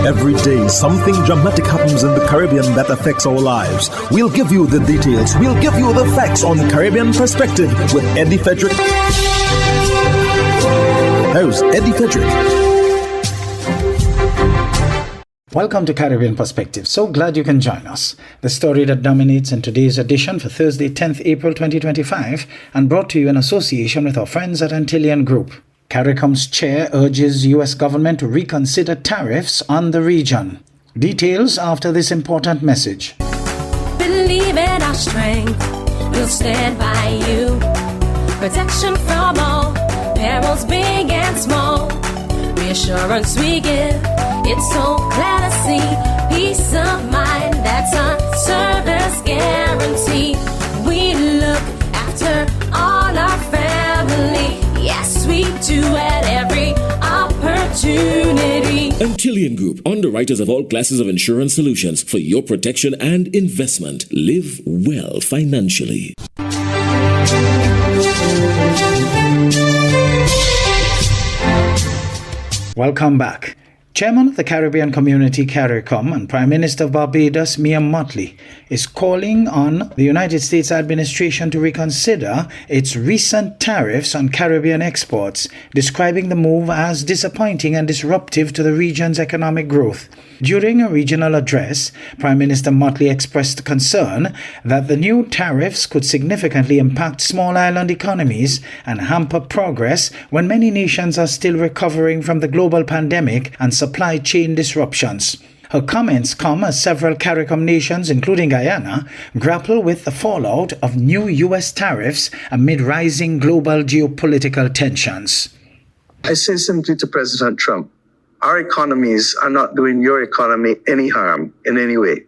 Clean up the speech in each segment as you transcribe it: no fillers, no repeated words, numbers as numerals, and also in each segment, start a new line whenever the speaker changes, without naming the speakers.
Every day, something dramatic happens in the Caribbean that affects our lives. We'll give you the details. We'll give you the facts on Caribbean Perspective with Eddie Frederick. Here's Eddie Frederick.
Welcome to Caribbean Perspective. So glad you can join us. The story that dominates in today's edition for Thursday, 10th April 2025, and brought to you in association with our friends at Antillean Group. CARICOM's chair urges U.S. government to reconsider tariffs on the region. Details after this important message.
Believe in our strength, we'll stand by you. Protection from all, perils big and small. Reassurance we give, it's so clear to see. Peace of mind, that's our service guarantee. We look after all our family. Yes, we do at every opportunity.
Antillean Group, underwriters of all classes of insurance solutions for your protection and investment. Live well financially.
Welcome back. Chairman of the Caribbean Community CARICOM and Prime Minister of Barbados Mia Mottley is calling on the United States administration to reconsider its recent tariffs on Caribbean exports, describing the move as disappointing and disruptive to the region's economic growth. During a regional address, Prime Minister Mottley expressed concern that the new tariffs could significantly impact small island economies and hamper progress when many nations are still recovering from the global pandemic and supply chain disruptions. Her comments come as several CARICOM nations, including Guyana, grapple with the fallout of new U.S. tariffs amid rising global geopolitical tensions.
I say simply to President Trump, our economies are not doing your economy any harm in any way.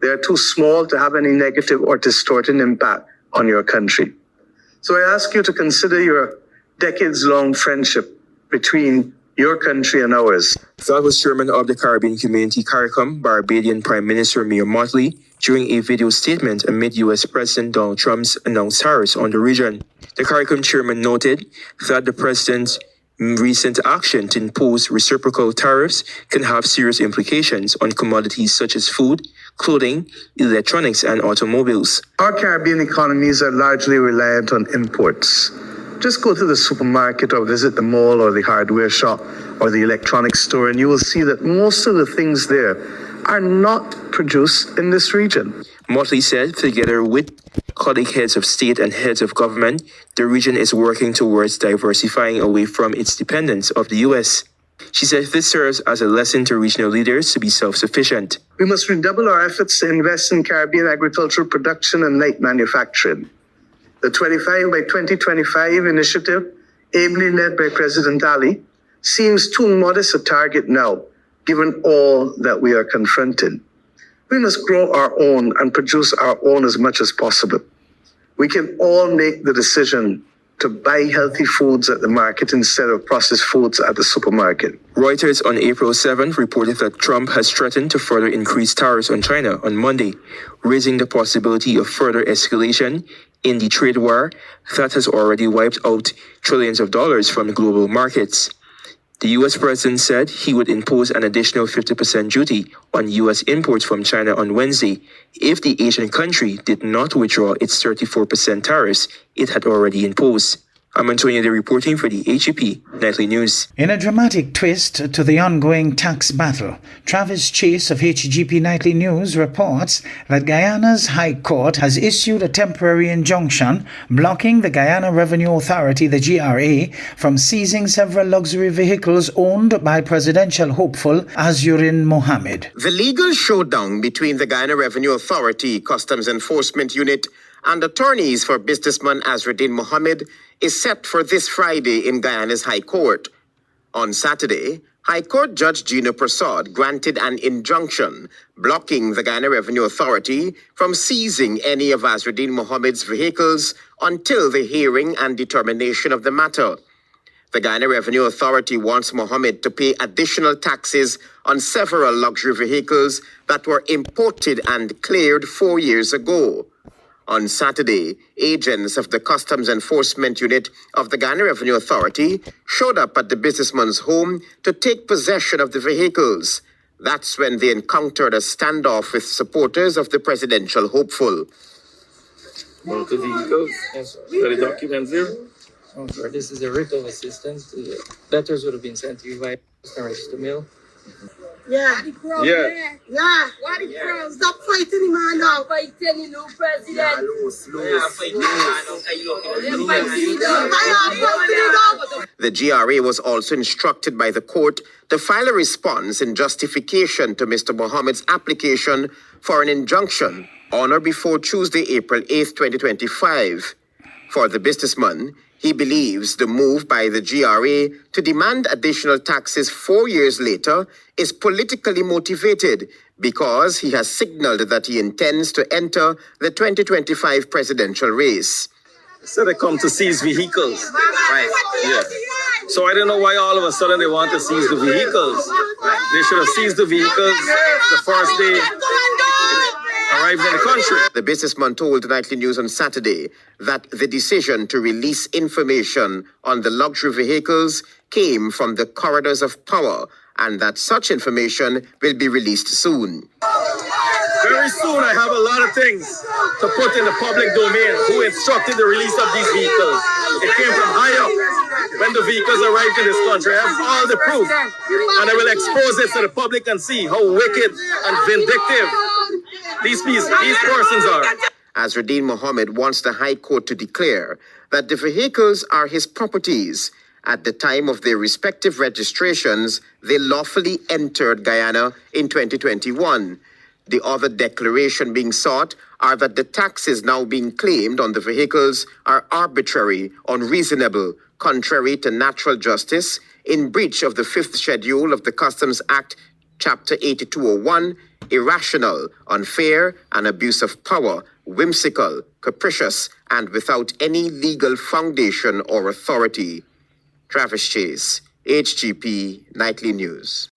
They are too small to have any negative or distorting impact on your country. So I ask you to consider your decades-long friendship between your country and ours.
That was Chairman of the Caribbean Community CARICOM, Barbadian Prime Minister Mia Mottley, during a video statement amid U.S. President Donald Trump's announced tariffs on the region. The CARICOM chairman noted that the president's recent action to impose reciprocal tariffs can have serious implications on commodities such as food, clothing, electronics, and automobiles.
Our Caribbean economies are largely reliant on imports. Just go to the supermarket or visit the mall or the hardware shop or the electronics store, and you will see that most of the things there are not produced in this region.
Mottley said, together with colleague heads of state and heads of government, the region is working towards diversifying away from its dependence of the U.S. She said this serves as a lesson to regional leaders to be self-sufficient.
We must redouble our efforts to invest in Caribbean agricultural production and light manufacturing. The 25 by 2025 initiative, ably led by President Ali, seems too modest a target now, given all that we are confronted. We must grow our own and produce our own as much as possible. We can all make the decision to buy healthy foods at the market instead of processed foods at the supermarket.
Reuters on April 7th reported that Trump has threatened to further increase tariffs on China on Monday, raising the possibility of further escalation in the trade war that has already wiped out trillions of dollars from global markets. The U.S. president said he would impose an additional 50% duty on U.S. imports from China on Wednesday if the Asian country did not withdraw its 34% tariffs it had already imposed. I'm Antonio De reporting for the HEP Nightly News.
In a dramatic twist to the ongoing tax battle, Travis Chase of HGP Nightly News reports that Guyana's High Court has issued a temporary injunction blocking the Guyana Revenue Authority, the GRA, from seizing several luxury vehicles owned by presidential hopeful Azurin Mohammed.
The legal showdown between the Guyana Revenue Authority, Customs Enforcement Unit, and attorneys for businessman Azurin Mohammed is set for this Friday in Guyana's High Court. On Saturday, High Court Judge Gino Prasad granted an injunction blocking the Guyana Revenue Authority from seizing any of Azurin Mohammed's vehicles until the hearing and determination of the matter. The Guyana Revenue Authority wants Mohammed to pay additional taxes on several luxury vehicles that were imported and cleared 4 years ago. On Saturday, agents of the Customs Enforcement Unit of the Guyana Revenue Authority showed up at the businessman's home to take possession of the vehicles. That's when they encountered a standoff with supporters of the presidential hopeful.
Motor vehicles, yes, the documents there. Oh, sir, this is a writ of assistance. The letters would have been sent to you via register mail.
Yeah.
Yeah.
What the crown? Stop fighting him, man. Stop fighting him, president.
The GRA was also instructed by the court to file a response in justification to Mr. Mohammed's application for an injunction on or before Tuesday, April 8th, 2025. For the businessman, he believes the move by the GRA to demand additional taxes 4 years later is politically motivated because he has signaled that he intends to enter the 2025 presidential race.
So they come to seize vehicles. Right. Yeah. So I don't know why all of a sudden they want to seize the vehicles. They should have seized the vehicles the first day arrived in the country.
The businessman told Nightly News on Saturday that the decision to release information on the luxury vehicles came from the corridors of power and that such information will be released soon.
Very soon I have a lot of things to put in the public domain. Who instructed the release of these vehicles? It came from high up when the vehicles arrived in this country. I have all the proof and I will expose it so the public can see how wicked and vindictive these persons are.
Azruddin Mohammed wants the High Court to declare that the vehicles are his properties. At the time of their respective registrations, they lawfully entered Guyana in 2021. The other declaration being sought are that the taxes now being claimed on the vehicles are arbitrary, unreasonable, contrary to natural justice, in breach of the 5th schedule of the Customs Act, Chapter 8201, irrational, unfair, and abuse of power, whimsical, capricious, and without any legal foundation or authority. Travis Chase, HGP Nightly News.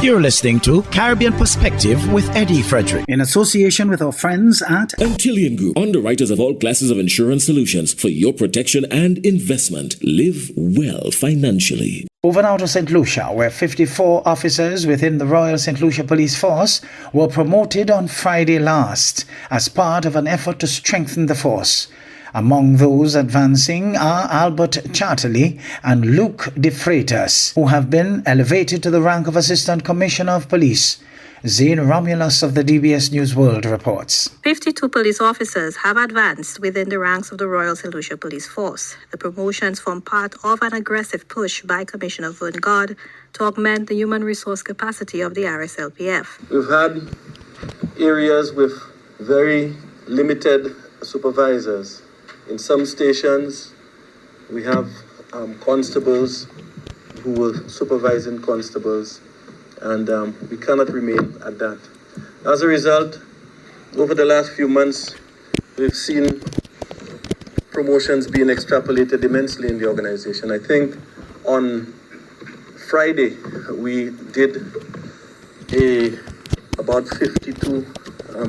You're listening to Caribbean Perspective with Eddie Frederick, in association with our friends at
Antillian Group, underwriters of all classes of insurance solutions for your protection and investment. Live well financially.
Over now to St. Lucia, where 54 officers within the Royal St. Lucia Police Force were promoted on Friday last as part of an effort to strengthen the force. Among those advancing are Albert Chartley and Luke De Freitas, who have been elevated to the rank of Assistant Commissioner of Police. Zane Romulus of the DBS News World reports.
52 police officers have advanced within the ranks of the Royal St. Lucia Police Force. The promotions form part of an aggressive push by Commissioner Vungard to augment the human resource capacity of the RSLPF.
We've had areas with very limited supervisors. In some stations, we have constables who were supervising constables, and we cannot remain at that. As a result, over the last few months, we've seen promotions being extrapolated immensely in the organization. I think on Friday, we did about 52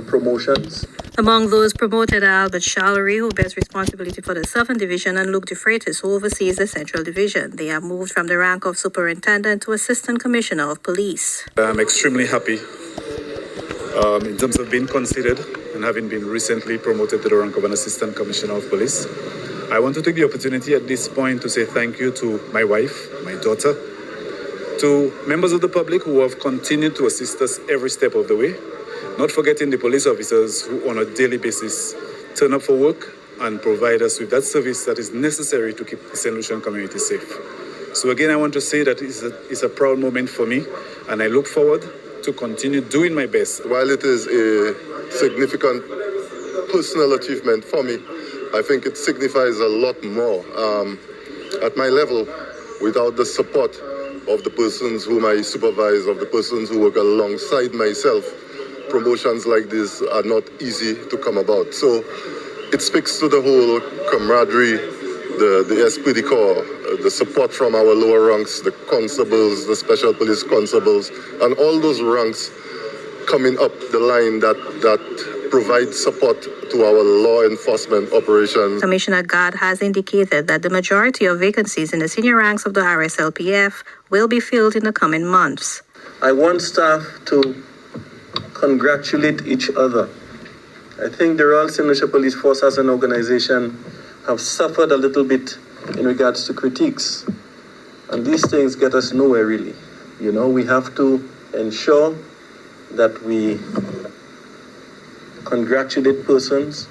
promotions.
Among those promoted are Albert Charlery, who bears responsibility for the Southern Division, and Luke De Freitas, who oversees the Central Division. They have moved from the rank of Superintendent to Assistant Commissioner of Police.
I'm extremely happy in terms of being considered and having been recently promoted to the rank of an Assistant Commissioner of Police. I want to take the opportunity at this point to say thank you to my wife, my daughter, to members of the public who have continued to assist us every step of the way. Not forgetting the police officers who on a daily basis turn up for work and provide us with that service that is necessary to keep the St. Lucian community safe. So again, I want to say that it's a proud moment for me, and I look forward to continue doing my best.
While it is a significant personal achievement for me, I think it signifies a lot more. At my level, without the support of the persons whom I supervise, of the persons who work alongside myself, promotions like this are not easy to come about. So it speaks to the whole camaraderie, the esprit de corps, the support from our lower ranks, the constables, the special police constables, and all those ranks coming up the line that provide support to our law enforcement operations.
Commissioner Gard has indicated that the majority of vacancies in the senior ranks of the RSLPF will be filled in the coming months.
I want staff to congratulate each other. I think the Royal St. Lucia Police Force as an organization have suffered a little bit in regards to critiques. And these things get us nowhere really. You know, we have to ensure that we congratulate persons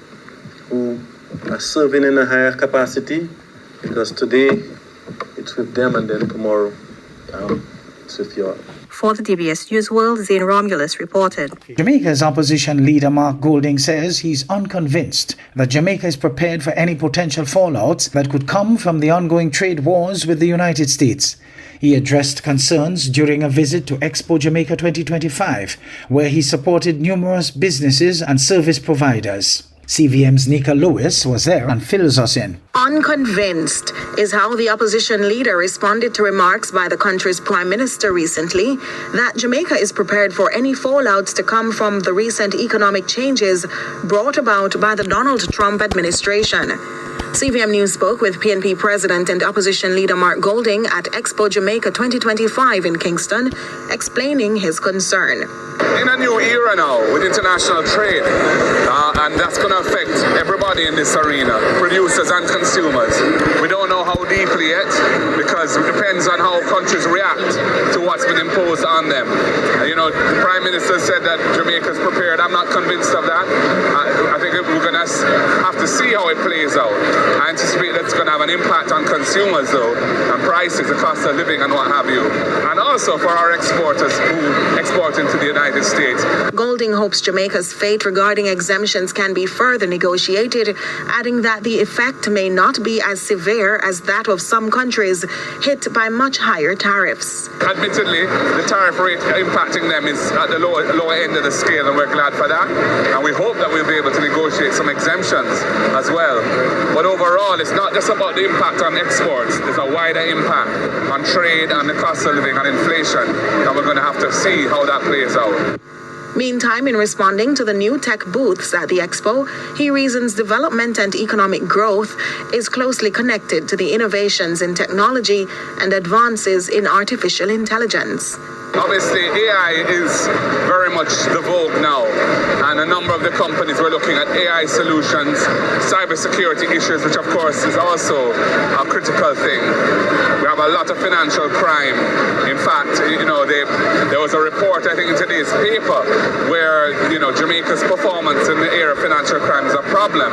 who are serving in a higher capacity, because today it's with them and then tomorrow it's with you all.
For the DBS News World, Zane Romulus reported.
Jamaica's opposition leader Mark Golding says he's unconvinced that Jamaica is prepared for any potential fallouts that could come from the ongoing trade wars with the United States. He addressed concerns during a visit to Expo Jamaica 2025, where he supported numerous businesses and service providers. CVM's Nika Lewis was there and fills us in.
Unconvinced is how the opposition leader responded to remarks by the country's prime minister recently that Jamaica is prepared for any fallouts to come from the recent economic changes brought about by the Donald Trump administration. CVM News spoke with PNP President and Opposition Leader Mark Golding at Expo Jamaica 2025 in Kingston, explaining his concern.
In a new era now with international trade, and that's going to affect everybody in this arena, producers and consumers. We don't know how deeply yet, because it depends on how countries react to what's been imposed on them. You know, the Prime Minister said that Jamaica's prepared. I'm not convinced of that. I think we're going to have to see how it plays out. I anticipate that's going to have an impact on consumers, though, and prices, the cost of living, and what have you. And also for our exporters who export into the United States.
Golding hopes Jamaica's fate regarding exemptions can be further negotiated, adding that the effect may not be as severe as that of some countries hit by much higher tariffs.
Admittedly, the tariff rate impacting them is at the lower end of the scale, and we're glad for that. And we hope that we'll be able to negotiate some exemptions as well. But overall, it's not just about the impact on exports. There's a wider impact on trade and the cost of living and inflation, and we're going to have to see how that plays out.
Meantime, in responding to the new tech booths at the Expo, he reasons development and economic growth is closely connected to the innovations in technology and advances in artificial intelligence.
Obviously, AI is very much the vogue now, and a number of the companies were looking at AI solutions, cybersecurity issues, which of course is also a critical thing. We have a lot of financial crime. In fact, you know, there was a report, I think, in today's paper where, you know, Jamaica's performance in the area of financial crime is a problem,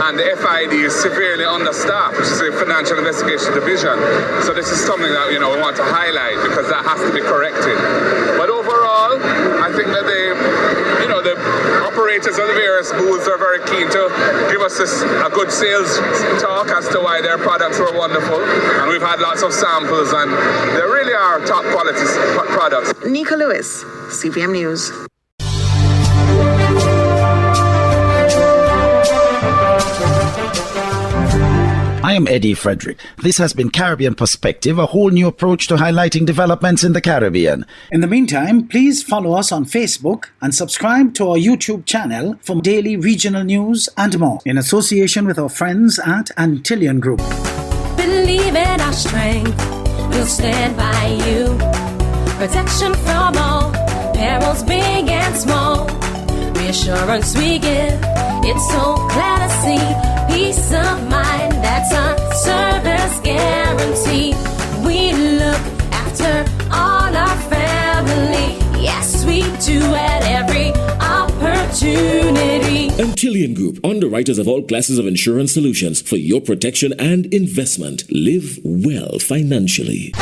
and the FID is severely understaffed, which is the Financial Investigation Division. So this is something that, you know, we want to highlight, because that has to be corrected. But overall, I think that the operators of the various booths are very keen to give us a good sales talk as to why their products were wonderful. And we've had lots of samples, and they really are top quality products.
Nika Lewis, CVM News.
I am Eddie Frederick. This has been Caribbean Perspective, a whole new approach to highlighting developments in the Caribbean.
In the meantime, please follow us on Facebook and subscribe to our YouTube channel for daily regional news and more, in association with our friends at Antillian Group.
Believe in our strength, we'll stand by you. Protection from all perils, big and small. Reassurance we give, it's so glad to see. Peace of mind, that's our service guarantee. We look after all our family. Yes, we do at every opportunity.
Antillian Group, underwriters of all classes of insurance solutions for your protection and investment. Live well financially.